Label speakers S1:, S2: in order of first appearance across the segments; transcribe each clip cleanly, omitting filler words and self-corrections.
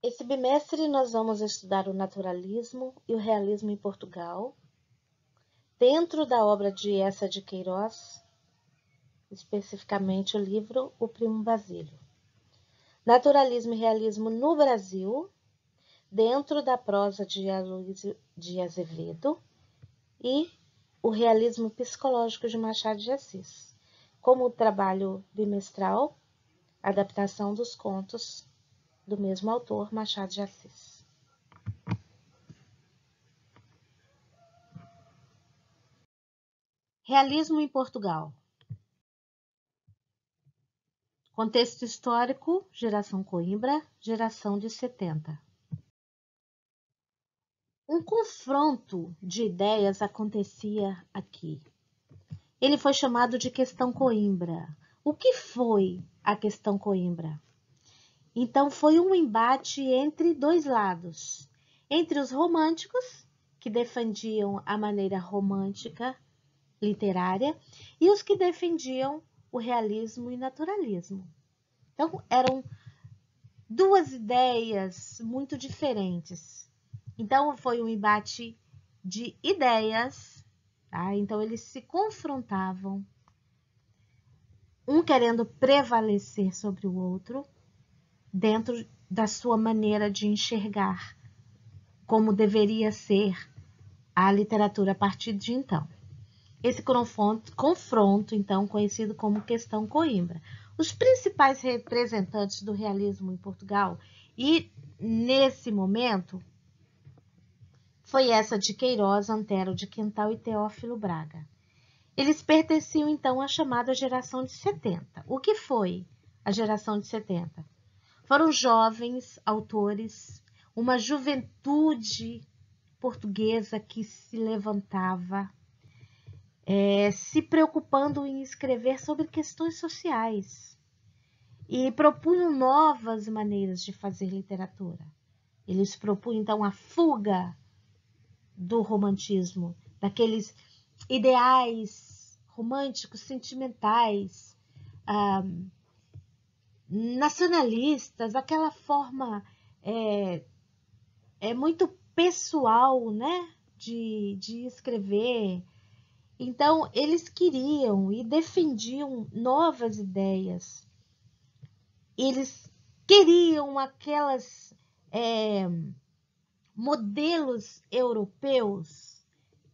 S1: Esse bimestre nós vamos estudar o naturalismo e o realismo em Portugal, dentro da obra de Eça de Queiroz, especificamente o livro O Primo Basílio. Naturalismo e realismo no Brasil, dentro da prosa de Aloysio de Azevedo, e o realismo psicológico de Machado de Assis, como trabalho bimestral, adaptação dos contos do mesmo autor, Machado de Assis. Realismo em Portugal. Contexto histórico, geração Coimbra, geração de 70. Um confronto de ideias acontecia aqui. Ele foi chamado de questão Coimbra. O que foi a questão Coimbra? Então, foi um embate entre dois lados. Entre os românticos, que defendiam a maneira romântica literária, e os que defendiam o realismo e naturalismo. Então, eram duas ideias muito diferentes. Então, foi um embate de ideias, tá? Então, eles se confrontavam, um querendo prevalecer sobre o outro, dentro da sua maneira de enxergar como deveria ser a literatura a partir de então. Esse confronto, então, conhecido como questão Coimbra. Os principais representantes do realismo em Portugal, e nesse momento, foi Eça de Queiroz, Antero de Quintal e Teófilo Braga. Eles pertenciam, então, à chamada geração de 70. O que foi a geração de 70? Foram jovens autores, uma juventude portuguesa que se levantava, se preocupando em escrever sobre questões sociais e propunham novas maneiras de fazer literatura. Eles propunham, então, a fuga do romantismo, daqueles ideais românticos, sentimentais, nacionalistas, aquela forma muito pessoal, né, de escrever. Então, eles queriam e defendiam novas ideias. Eles queriam aquelas modelos europeus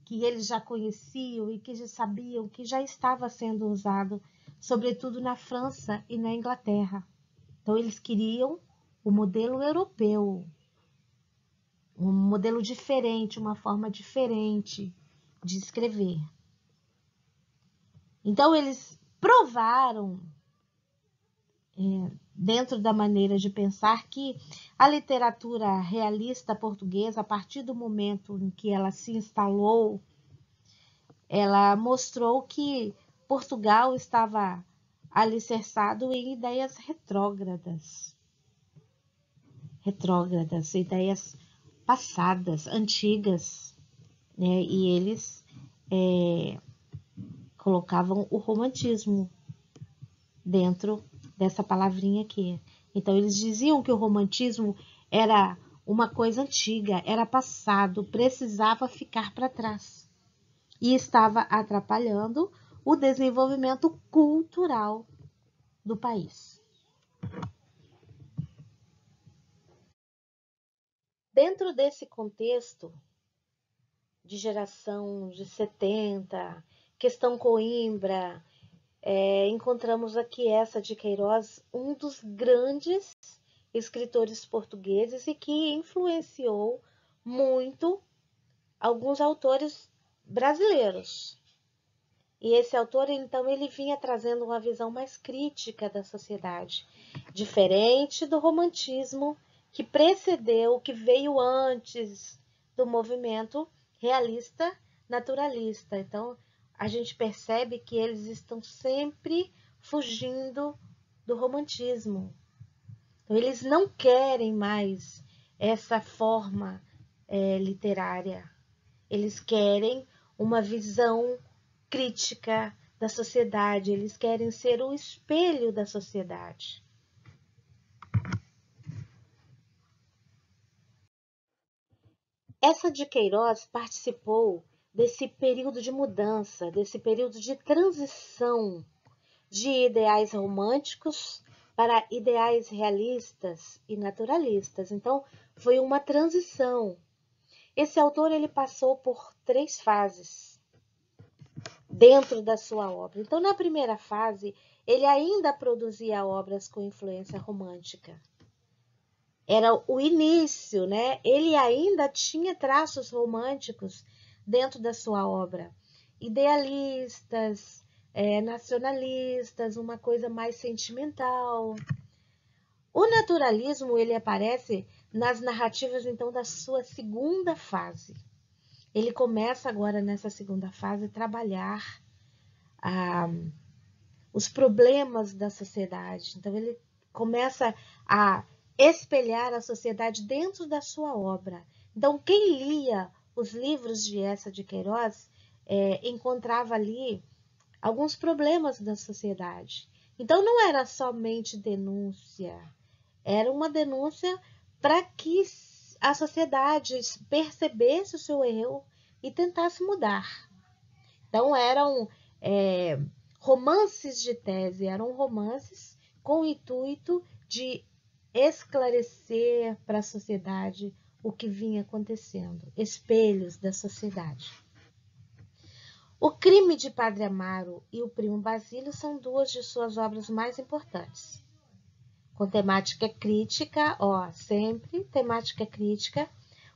S1: que eles já conheciam e que já sabiam que já estava sendo usado, sobretudo na França e na Inglaterra. Então, eles queriam o modelo europeu, um modelo diferente, uma forma diferente de escrever. Então, eles provaram, dentro da maneira de pensar, que a literatura realista portuguesa, a partir do momento em que ela se instalou, ela mostrou que Portugal estava alicerçado em ideias retrógradas, ideias passadas, antigas, né? E eles colocavam o romantismo dentro dessa palavrinha aqui. Então, eles diziam que o romantismo era uma coisa antiga, era passado, precisava ficar para trás. E estava atrapalhando o desenvolvimento cultural do país. Dentro desse contexto de geração de 70, questão Coimbra, encontramos aqui Eça de Queiroz, um dos grandes escritores portugueses e que influenciou muito alguns autores brasileiros. E esse autor, então, ele vinha trazendo uma visão mais crítica da sociedade, diferente do romantismo que precedeu, que veio antes do movimento realista naturalista. Então, a gente percebe que eles estão sempre fugindo do romantismo. Então, eles não querem mais essa forma literária. Eles querem uma visão crítica da sociedade, eles querem ser o espelho da sociedade. Essa de Queiroz participou desse período de mudança, desse período de transição de ideais românticos para ideais realistas e naturalistas. Então, foi uma transição. Esse autor ele passou por 3 fases dentro da sua obra. Então, na primeira fase, ele ainda produzia obras com influência romântica. Era o início, né? Ele ainda tinha traços românticos dentro da sua obra. Idealistas, nacionalistas, uma coisa mais sentimental. O naturalismo ele aparece nas narrativas então da sua segunda fase. Ele começa agora nessa segunda fase a trabalhar os problemas da sociedade. Então ele começa a espelhar a sociedade dentro da sua obra. Então quem lia os livros de Eça de Queiroz encontrava ali alguns problemas da sociedade. Então não era somente denúncia, era uma denúncia para que a sociedade percebesse o seu erro e tentasse mudar. Então eram romances de tese, eram romances com o intuito de esclarecer para a sociedade o que vinha acontecendo, espelhos da sociedade. O Crime de Padre Amaro e O Primo Basílio são 2 de suas obras mais importantes. Com temática crítica, sempre temática crítica,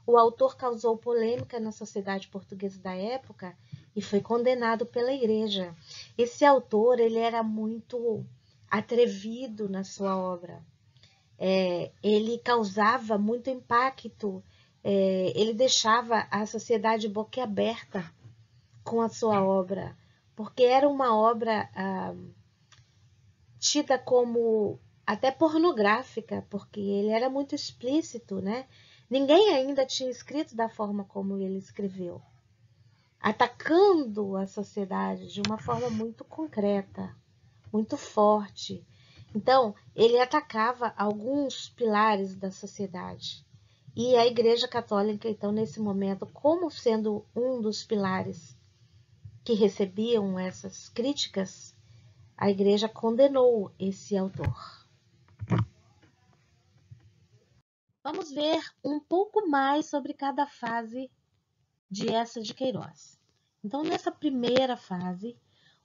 S1: o autor causou polêmica na sociedade portuguesa da época e foi condenado pela igreja. Esse autor ele era muito atrevido na sua obra. Ele causava muito impacto, ele deixava a sociedade boquiaberta com a sua obra, porque era uma obra tida como até pornográfica, porque ele era muito explícito, né? Ninguém ainda tinha escrito da forma como ele escreveu, atacando a sociedade de uma forma muito concreta, muito forte. Então, ele atacava alguns pilares da sociedade. E a Igreja Católica, então, nesse momento, como sendo um dos pilares que recebiam essas críticas, a Igreja condenou esse autor. Vamos ver um pouco mais sobre cada fase de Eça de Queiroz. Então, nessa primeira fase,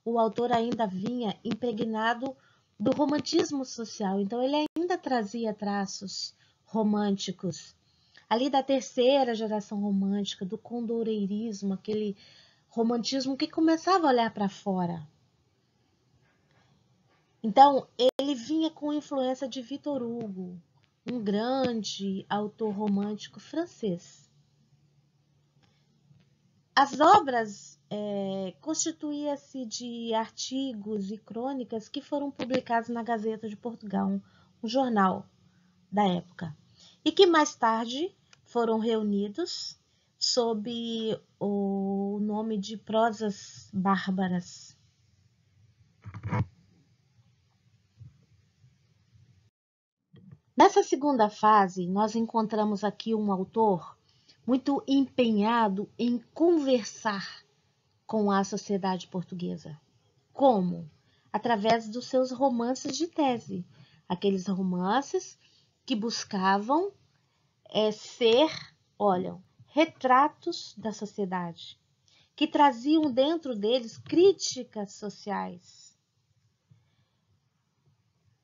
S1: o autor ainda vinha impregnado do romantismo social. Então, ele ainda trazia traços românticos. Ali da terceira geração romântica, do condoreirismo, aquele romantismo que começava a olhar para fora. Então, ele vinha com influência de Victor Hugo, um grande autor romântico francês. As obras constituíam-se de artigos e crônicas que foram publicados na Gazeta de Portugal, um jornal da época, e que mais tarde foram reunidos sob o nome de prosas bárbaras. Nessa segunda fase, nós encontramos aqui um autor muito empenhado em conversar com a sociedade portuguesa. Como? Através dos seus romances de tese. Aqueles romances que buscavam ser, retratos da sociedade, que traziam dentro deles críticas sociais,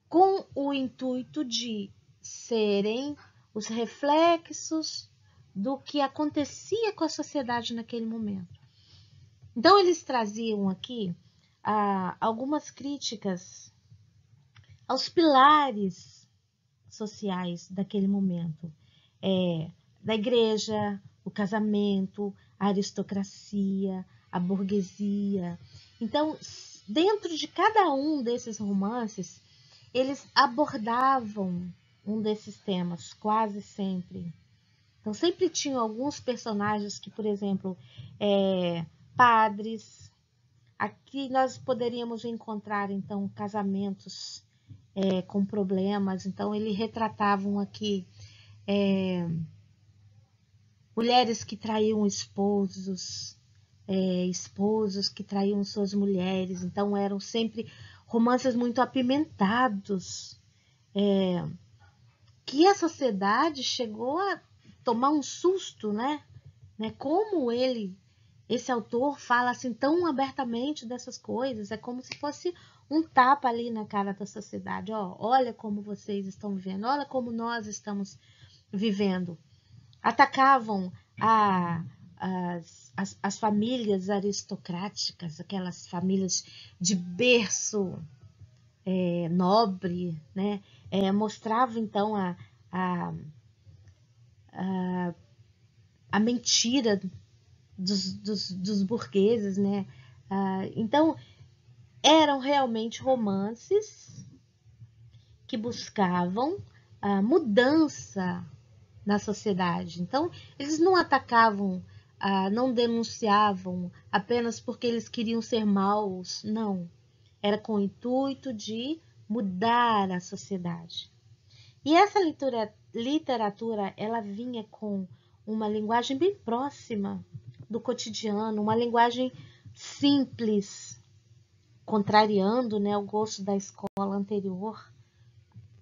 S1: com o intuito de serem os reflexos do que acontecia com a sociedade naquele momento. Então, eles traziam aqui algumas críticas aos pilares sociais daquele momento, da igreja, o casamento, a aristocracia, a burguesia. Então, dentro de cada um desses romances, eles abordavam um desses temas, quase sempre. Então, sempre tinham alguns personagens que, por exemplo, padres. Aqui nós poderíamos encontrar, então, casamentos com problemas. Então, eles retratavam aqui mulheres que traíam esposos, esposos que traíam suas mulheres. Então eram sempre romances muito apimentados, que a sociedade chegou a tomar um susto, né? Como esse autor fala assim tão abertamente dessas coisas, é como se fosse um tapa ali na cara da sociedade. Olha como vocês estão vivendo, olha como nós estamos vivendo. Atacavam as famílias aristocráticas, aquelas famílias de berço nobre, né? Mostrava então a mentira dos burgueses, né? Então, eram realmente romances que buscavam a mudança na sociedade. Então, eles não atacavam, não denunciavam apenas porque eles queriam ser maus, não. Era com o intuito de mudar a sociedade. E essa literatura, ela vinha com uma linguagem bem próxima do cotidiano, uma linguagem simples, contrariando, né, o gosto da escola anterior,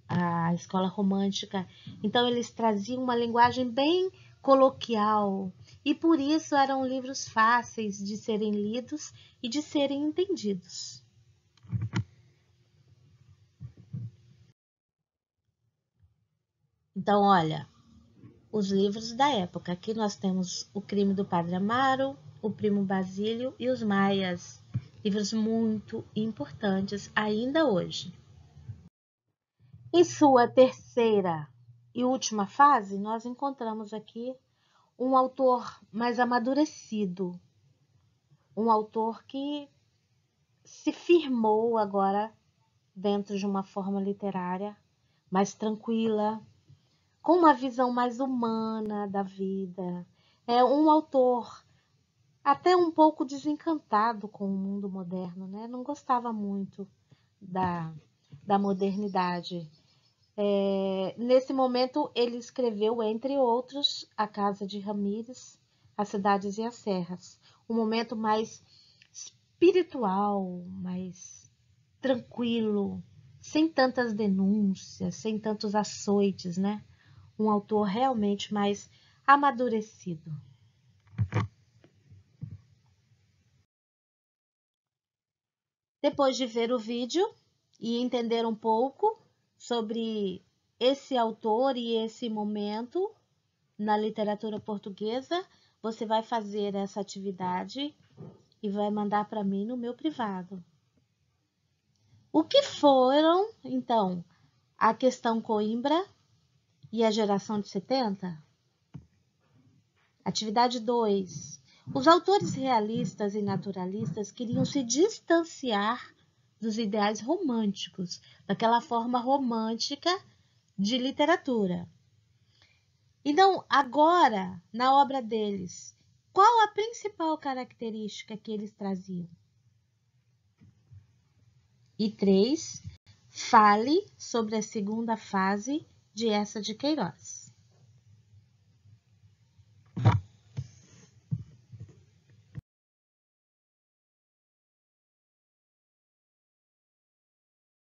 S1: a escola romântica. Então eles traziam uma linguagem bem coloquial e por isso eram livros fáceis de serem lidos e de serem entendidos. Então, olha, os livros da época. Aqui nós temos O Crime do Padre Amaro, O Primo Basílio e Os Maias. Livros muito importantes ainda hoje. Em sua terceira e última fase, nós encontramos aqui um autor mais amadurecido, um autor que se firmou agora dentro de uma forma literária mais tranquila, com uma visão mais humana da vida. É um autor até um pouco desencantado com o mundo moderno, né? Não gostava muito da modernidade. Nesse momento, ele escreveu, entre outros, A Casa de Ramírez, As Cidades e as Serras. Um momento mais espiritual, mais tranquilo, sem tantas denúncias, sem tantos açoites, né? Um autor realmente mais amadurecido. Depois de ver o vídeo e entender um pouco sobre esse autor e esse momento na literatura portuguesa, você vai fazer essa atividade e vai mandar para mim no meu privado. O que foram, então, a questão Coimbra e a geração de 70? Atividade 2. Os autores realistas e naturalistas queriam se distanciar dos ideais românticos, daquela forma romântica de literatura. Então, agora, na obra deles, qual a principal característica que eles traziam? E 3. Fale sobre a segunda fase de Eça de Queiroz.